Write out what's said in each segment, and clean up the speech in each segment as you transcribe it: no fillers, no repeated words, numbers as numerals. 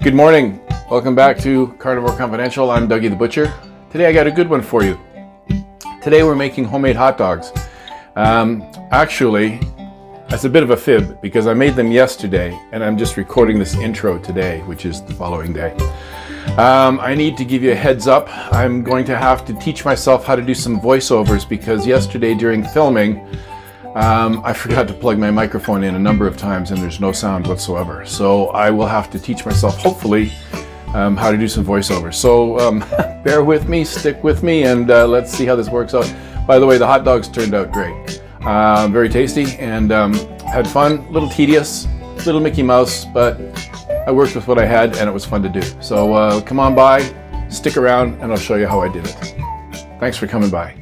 Good morning. Welcome back to Carnivore Confidential. I'm Dougie the Butcher. Today I got a good one for you. Today we're making homemade hot dogs. Actually, that's a bit of a fib because I made them yesterday and I'm just recording this intro today, which is the following day. I need to give you a heads up. I'm going to have to teach myself how to do some voiceovers because yesterday during filming, I forgot to plug my microphone in a number of times and there's no sound whatsoever. So I will have to teach myself, hopefully, how to do some voiceovers. So bear with me, stick with me, and let's see how this works out. By the way, the hot dogs turned out great. Very tasty and had fun, a little tedious, little Mickey Mouse, but I worked with what I had and it was fun to do. So come on by, stick around, and I'll show you how I did it. Thanks for coming by.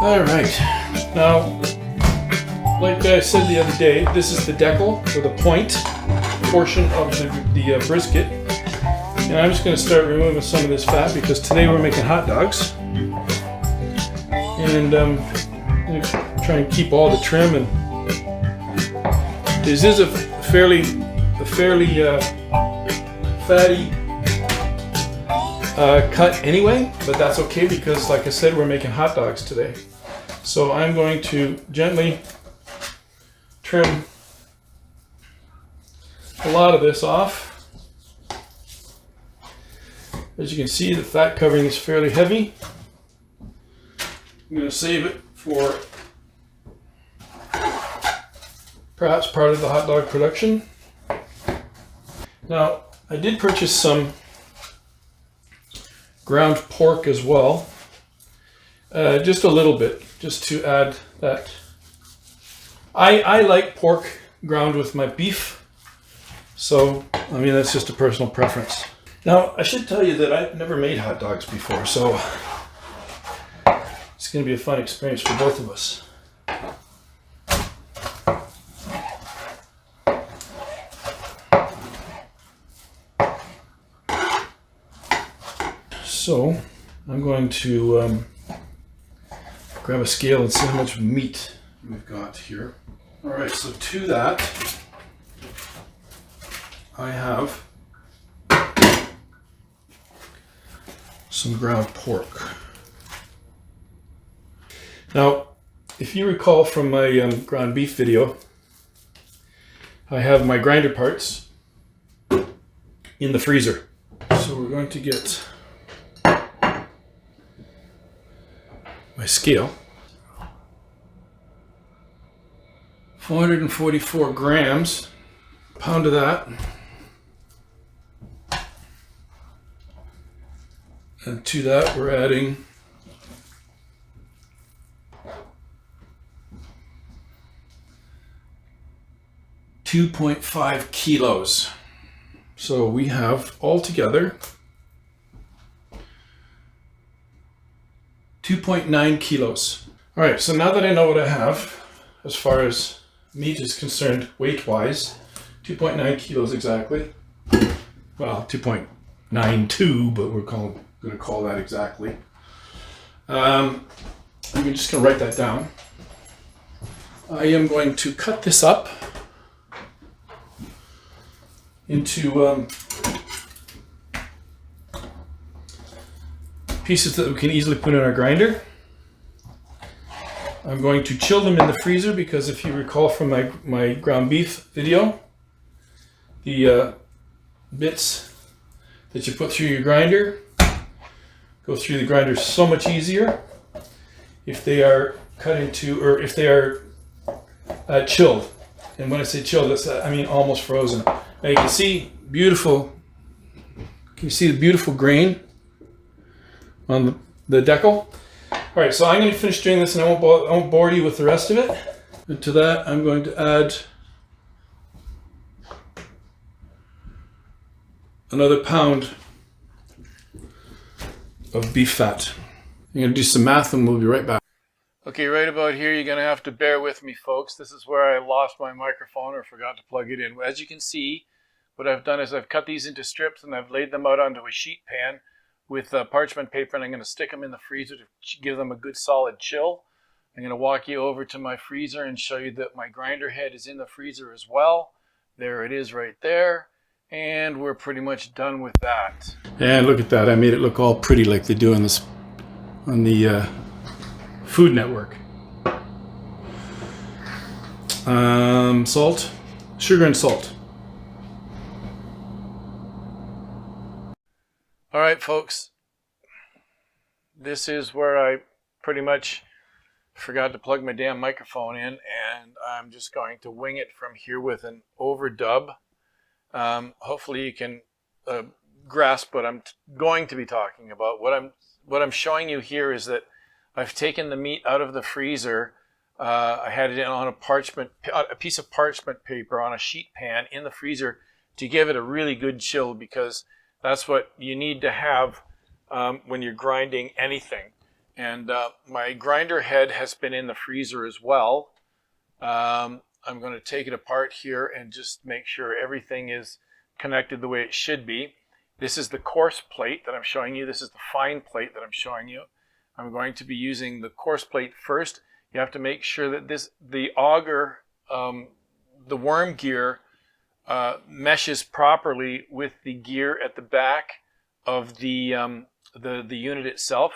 All right, now, like I said the other day, this is the decal, or the point portion of the brisket. And I'm just going to start removing some of this fat because today we're making hot dogs. And I'm going to try and keep all the trim. And this is a fairly fatty cut anyway, but that's okay because, like I said, we're making hot dogs today. So I'm going to gently trim a lot of this off. As you can see, the fat covering is fairly heavy. I'm going to save it for perhaps part of the hot dog production. Now, I did purchase some ground pork as well. Just a little bit, just to add that. I like pork ground with my beef, so I mean that's just a personal preference. Now I should tell you that I've never made hot dogs before, so it's going to be a fun experience for both of us. So I'm going to grab a scale and see how much meat we've got here. All right, so to that, I have some ground pork. Now, if you recall from my ground beef video, I have my grinder parts in the freezer. So we're going to get my scale. 444 grams, a pound of that. And to that we're adding .5 kilos. So we have altogether 2.9 kilos. All right, so now that I know what I have, as far as meat is concerned, weight-wise, 2.9 kilos exactly. Well, 2.92, but we're going to call that exactly. I'm just going to write that down. I am going to cut this up into pieces that we can easily put in our grinder. I'm going to chill them in the freezer because if you recall from my ground beef video, the bits that you put through your grinder go through the grinder so much easier. if they are cut into, or if they are chilled. And when I say chilled, I mean almost frozen. Now you can see beautiful. Can you see the beautiful grain on the decal? All right, so I'm going to finish doing this, and I won't bore you with the rest of it. And to that, I'm going to add another pound of beef fat. I'm going to do some math, and we'll be right back. Okay, right about here, you're going to have to bear with me, folks. This is where I lost my microphone or forgot to plug it in. As you can see, what I've done is I've cut these into strips, and I've laid them out onto a sheet pan with parchment paper, and I'm going to stick them in the freezer to give them a good solid chill. I'm going to walk you over to my freezer and show you that my grinder head is in the freezer as well. There it is right there. And we're pretty much done with that. And look at that. I made it look all pretty like they do on the Food Network. Salt, sugar and salt. All right, folks. This is where I pretty much forgot to plug my damn microphone in, and I'm just going to wing it from here with an overdub. Hopefully you can grasp what I'm going to be talking about. What I'm showing you here is that I've taken the meat out of the freezer. I had it on a piece of parchment paper on a sheet pan in the freezer to give it a really good chill, because that's what you need to have when you're grinding anything. And my grinder head has been in the freezer as well. I'm going to take it apart here and just make sure everything is connected the way it should be. This is the coarse plate that I'm showing you. This is the fine plate that I'm showing you. I'm going to be using the coarse plate first. You have to make sure that the auger, the worm gear, meshes properly with the gear at the back of the unit itself,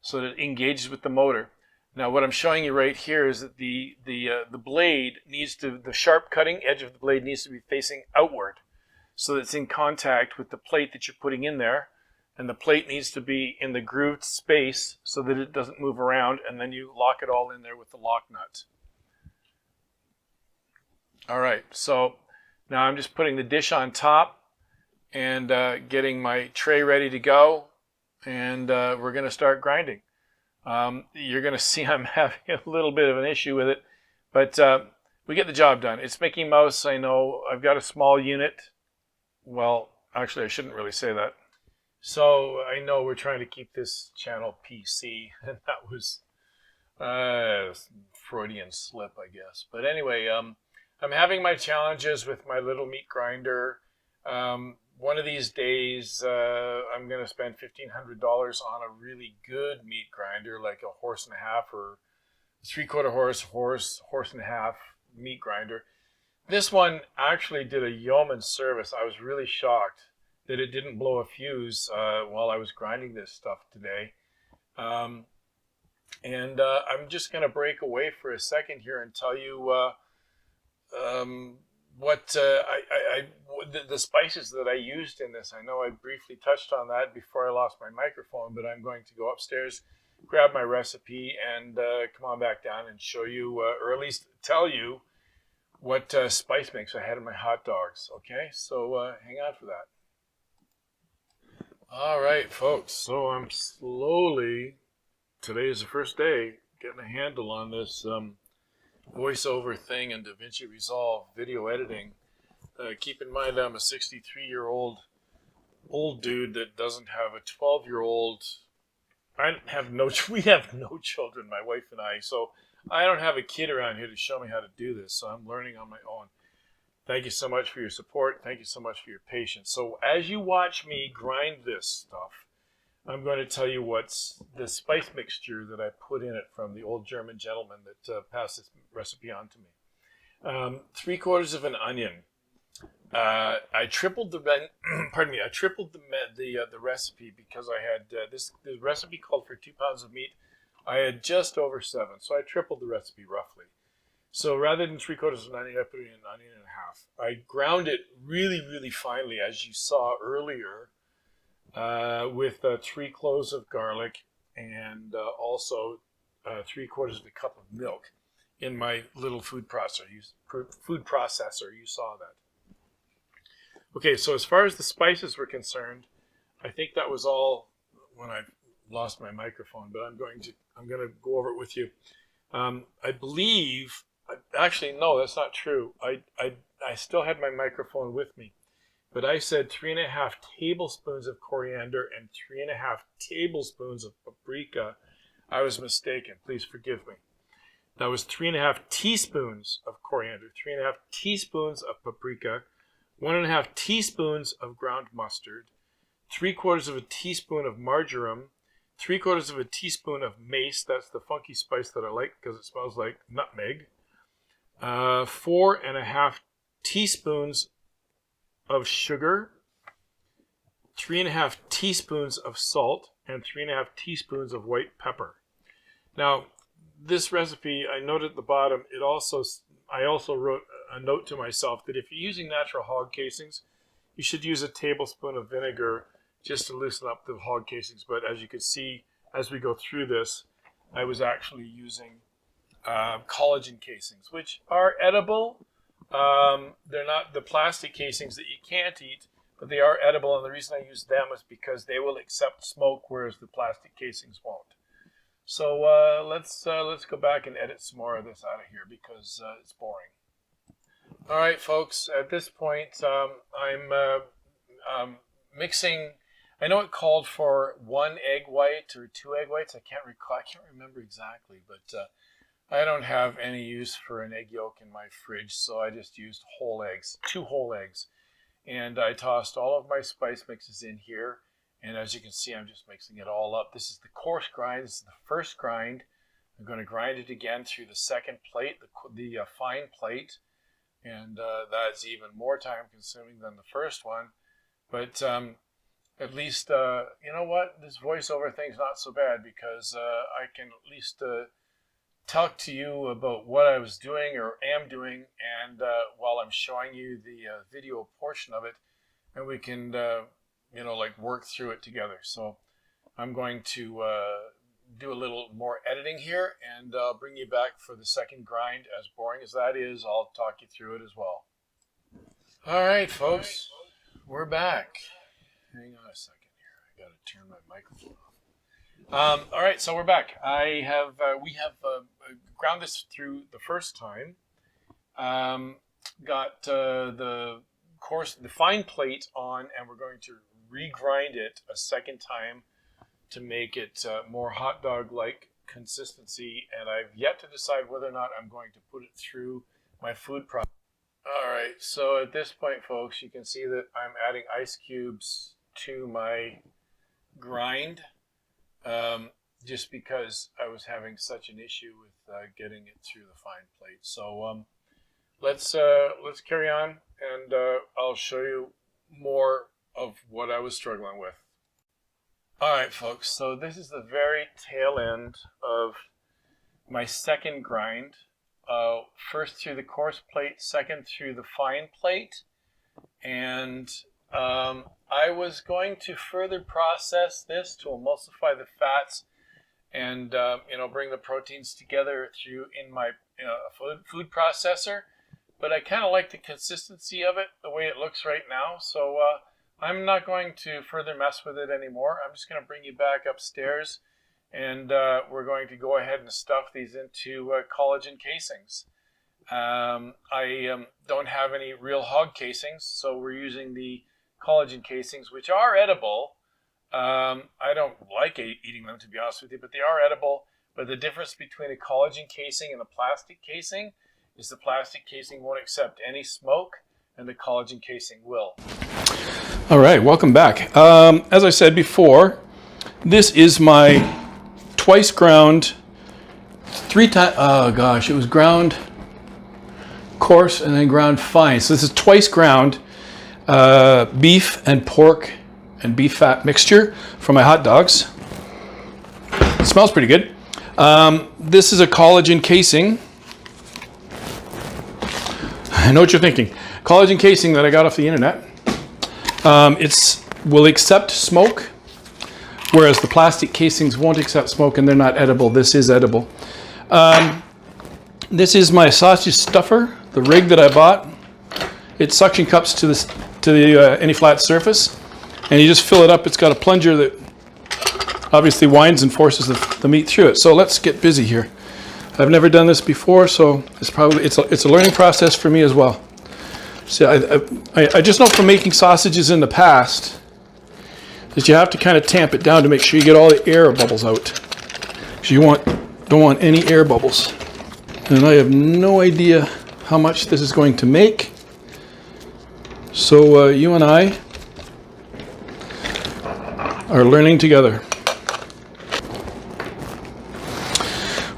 so that it engages with the motor. Now, what I'm showing you right here is that the blade the sharp cutting edge of the blade needs to be facing outward, so that it's in contact with the plate that you're putting in there, and the plate needs to be in the grooved space so that it doesn't move around, and then you lock it all in there with the lock nut. All right, so now I'm just putting the dish on top and getting my tray ready to go, and we're going to start grinding. You're going to see I'm having a little bit of an issue with it, but we get the job done. It's Mickey Mouse, I know. I've got a small unit. Well, actually, I shouldn't really say that. So I know we're trying to keep this channel PC, and that was Freudian slip, I guess. But anyway, I'm having my challenges with my little meat grinder. One of these days, I'm going to spend $1,500 on a really good meat grinder, like a horse and a half or 3/4 horse and a half meat grinder. This one actually did a yeoman's service. I was really shocked that it didn't blow a fuse while I was grinding this stuff today. I'm just going to break away for a second here and tell you what the spices that I used in this. I know I briefly touched on that before I lost my microphone, but I'm going to go upstairs, grab my recipe, and come on back down and show you, or at least tell you, what spice mix I had in my hot dogs. Okay, so hang on for that. All right, folks, so I'm slowly, today is the first day, getting a handle on this voiceover thing in DaVinci Resolve video editing. Keep in mind I'm a 63-year-old old dude that doesn't have a 12-year-old. We have no children, my wife and I, so I don't have a kid around here to show me how to do this, so I'm learning on my own. Thank you so much for your support. Thank you so much for your patience. So as you watch me grind this stuff, I'm going to tell you what's the spice mixture that I put in it from the old German gentleman that passed this recipe on to me. 3/4 of an onion. I tripled the recipe because I had the recipe called for 2 pounds of meat. I had just over 7, so I tripled the recipe roughly. So rather than 3/4 of an onion, I put in an onion and a half. I ground it really, really finely, as you saw earlier, with 3 cloves of garlic and also 3/4 of a cup of milk in my little food processor. You saw that. Okay, so as far as the spices were concerned, I think that was all when I lost my microphone, but I'm going to go over it with you. I believe, actually, no, that's not true. I still had my microphone with me, but I said 3.5 tablespoons of coriander and 3.5 tablespoons of paprika. I was mistaken. Please forgive me. That was 3.5 teaspoons of coriander, 3.5 teaspoons of paprika, 1.5 teaspoons of ground mustard, 3/4 of a teaspoon of marjoram, 3/4 of a teaspoon of mace. That's the funky spice that I like because it smells like nutmeg. 4.5 teaspoons of sugar, 3.5 teaspoons of salt, and 3.5 teaspoons of white pepper. Now, this recipe, I noted at the bottom, I also wrote a note to myself that if you're using natural hog casings, you should use a tablespoon of vinegar just to loosen up the hog casings. But as you can see, as we go through this, I was actually using collagen casings, which are edible. They're not the plastic casings that you can't eat, but they are edible. And the reason I use them is because they will accept smoke, whereas the plastic casings won't. So let's go back and edit some more of this out of here because it's boring. All right, folks. At this point, I'm mixing. I know it called for 1 egg white or 2 egg whites. I can't recall. I can't remember exactly, but I don't have any use for an egg yolk in my fridge, so I just used whole eggs, 2 whole eggs, and I tossed all of my spice mixes in here. And as you can see, I'm just mixing it all up. This is the coarse grind. This is the first grind. I'm going to grind it again through the second plate, the fine plate. And that's even more time consuming than the first one. But at least, you know what? This voiceover thing's not so bad because I can at least talk to you about what I was doing or am doing, and while I'm showing you the video portion of it, and we can work through it together. So I'm going to do a little more editing here, and I'll bring you back for the second grind. As boring as that is, I'll talk you through it as well. All right, folks, we're back. Hang on a second here. I got to turn my microphone off. All right, so we're back. We have ground this through the first time. Got the fine plate on, and we're going to regrind it a second time to make it more hot dog-like consistency, and I've yet to decide whether or not I'm going to put it through my food processor. All right, so at this point, folks, you can see that I'm adding ice cubes to my grind, just because I was having such an issue with getting it through the fine plate. So let's carry on, and I'll show you more of what I was struggling with. All right, folks, so this is the very tail end of my second grind. First through the coarse plate, second through the fine plate, and I was going to further process this to emulsify the fats and bring the proteins together in my food processor, but I kind of like the consistency of it the way it looks right now, so I'm not going to further mess with it anymore. I'm just going to bring you back upstairs, and we're going to go ahead and stuff these into collagen casings. I don't have any real hog casings, so we're using the collagen casings, which are edible. I don't like eating them, to be honest with you, but they are edible. But the difference between a collagen casing and a plastic casing is the plastic casing won't accept any smoke, and the collagen casing will. All right, welcome back. As I said before, this is my twice ground, 3 times, oh gosh, it was ground coarse and then ground fine. So this is twice ground beef and pork and beef fat mixture for my hot dogs. It smells pretty good. This is a collagen casing. I know what you're thinking. Collagen casing that I got off the internet. Will accept smoke. whereas the plastic casings won't accept smoke and they're not edible. This is edible. This is my sausage stuffer, the rig that I bought. It suction cups to the any flat surface, and you just fill it up. It's got a plunger that obviously winds and forces the meat through it. So let's get busy here. I've never done this before, so it's a learning process for me as well. See, I just know from making sausages in the past that you have to kind of tamp it down to make sure you get all the air bubbles out. Because you don't want any air bubbles. And I have no idea how much this is going to make. So you and I are learning together.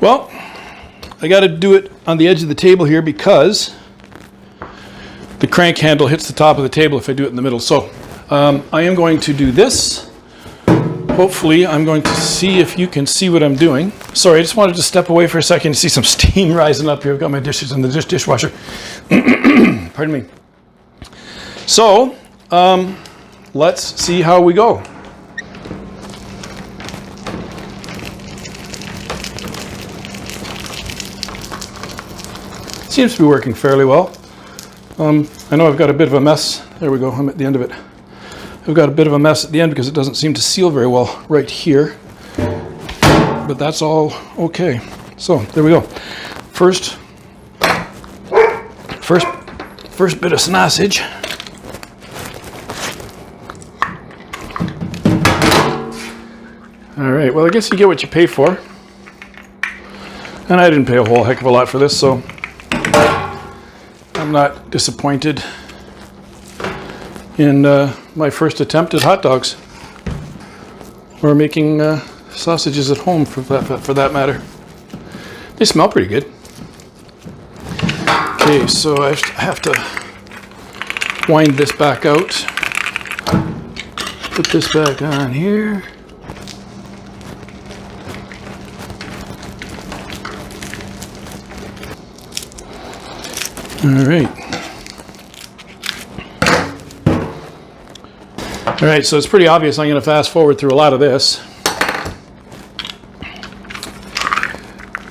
Well, I got to do it on the edge of the table here because the crank handle hits the top of the table if I do it in the middle. So I am going to do this. Hopefully I'm going to see if you can see what I'm doing. Sorry, I just wanted to step away for a second to see some steam rising up here. I've got my dishes in the dishwasher. Pardon me. So let's see how we go. Seems to be working fairly well. I know I've got a bit of a mess. There we go, I'm at the end of it. I've got a bit of a mess at the end because it doesn't seem to seal very well right here. But that's all okay. So there we go. First bit of sausage. All right, well, I guess you get what you pay for. And I didn't pay a whole heck of a lot for this, so I'm not disappointed in my first attempt at hot dogs, or making sausages at home for that matter. They smell pretty good. Okay, so I have to wind this back out. Put this back on here. All right, so it's pretty obvious I'm going to fast forward through a lot of this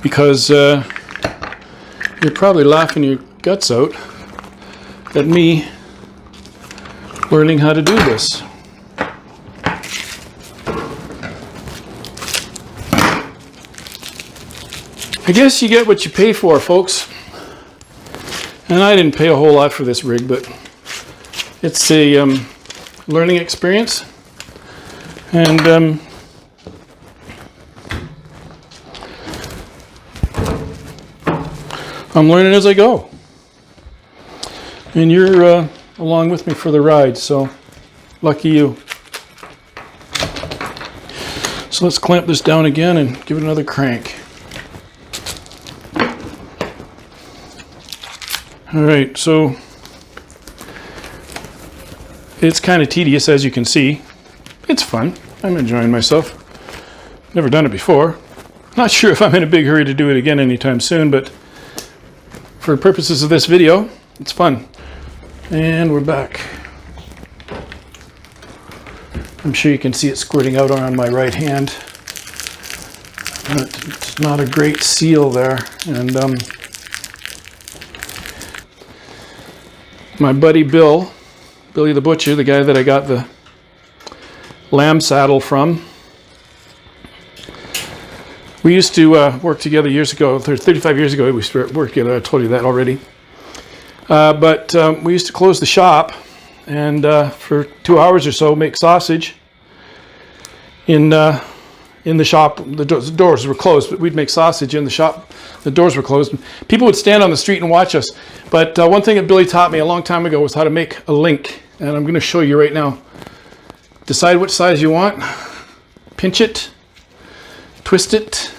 because you're probably laughing your guts out at me learning how to do this. I guess you get what you pay for, folks. And I didn't pay a whole lot for this rig, but it's a learning experience. And I'm learning as I go. And you're along with me for the ride, so lucky you. So let's clamp this down again and give it another crank. All right, so it's kind of tedious, as you can see. It's fun. I'm enjoying myself. Never done it before. Not sure if I'm in a big hurry to do it again anytime soon, but for purposes of this video, it's fun. And we're back. I'm sure you can see it squirting out on my right hand. It's not a great seal there, and my buddy Billy the Butcher, the guy that I got the lamb saddle from. We used to work together years ago, 35 years ago we worked together, I told you that already. But we used to close the shop and for 2 hours or so make sausage in the shop. The doors were closed, but we'd make sausage in the shop. The doors were closed. People would stand on the street and watch us. But one thing that Billy taught me a long time ago was how to make a link. And I'm going to show you right now. Decide which size you want. Pinch it. Twist it.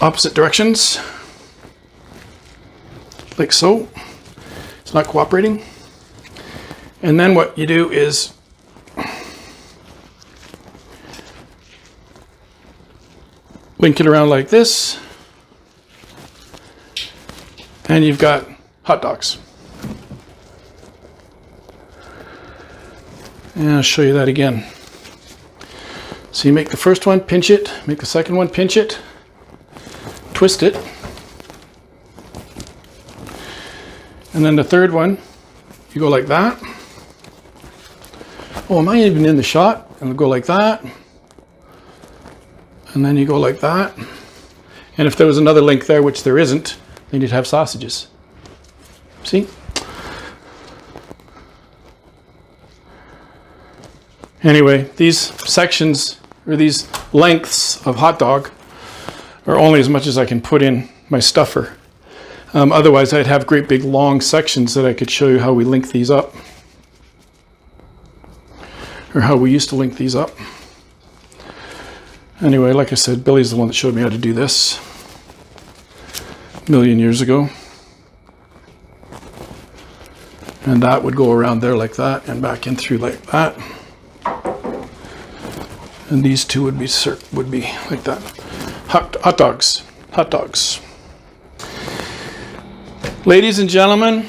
Opposite directions. Like so. It's not cooperating. And then what you do is link it around like this, and you've got hot dogs. And I'll show you that again. So you make the first one, pinch it, make the second one, pinch it, twist it. And then the third one, you go like that. Oh, am I even in the shot? And we'll go like that. And then you go like that. And if there was another link there, which there isn't, then you'd have sausages. See? Anyway, these sections, or these lengths of hot dog, are only as much as I can put in my stuffer. Otherwise, I'd have great big long sections that I could show you how we link these up. Or how we used to link these up. Anyway, like I said, Billy's the one that showed me how to do this a million years ago. And that would go around there like that and back in through like that. And these two would be like that. Hot dogs. Hot dogs. Ladies and gentlemen,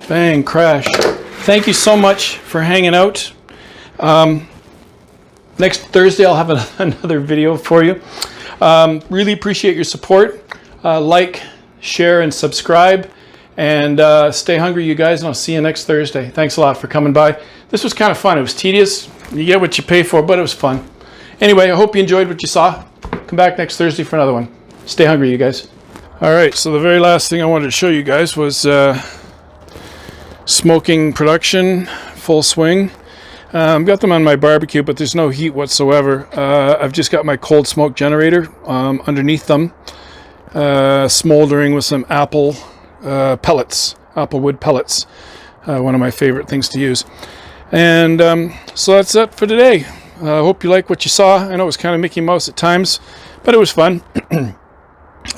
bang, crash. Thank you so much for hanging out. Next Thursday, I'll have another video for you. Really appreciate your support. Like, share, and subscribe. And stay hungry, you guys, and I'll see you next Thursday. Thanks a lot for coming by. This was kind of fun. It was tedious. You get what you pay for, but it was fun. Anyway, I hope you enjoyed what you saw. Come back next Thursday for another one. Stay hungry, you guys. All right, so the very last thing I wanted to show you guys was smoking production, full swing. Got them on my barbecue, but there's no heat whatsoever. I've just got my cold smoke generator underneath them, smoldering with some apple pellets, apple wood pellets. One of my favorite things to use. And so that's it for today. I hope you like what you saw. I know it was kind of Mickey Mouse at times, but it was fun.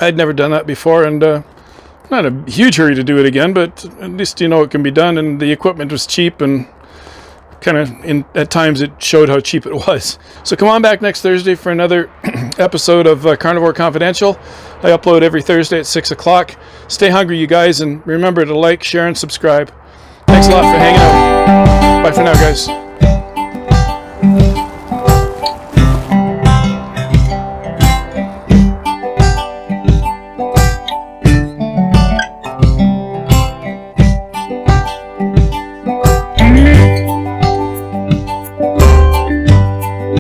I'd never done that before, and not a huge hurry to do it again, but at least you know it can be done, and the equipment was cheap, and kind of at times it showed how cheap it was. So come on back next Thursday for another episode of Carnivore Confidential. I upload every Thursday at 6 o'clock. Stay hungry, you guys, and remember to like, share, and subscribe. Thanks a lot for hanging out. Bye for now, guys.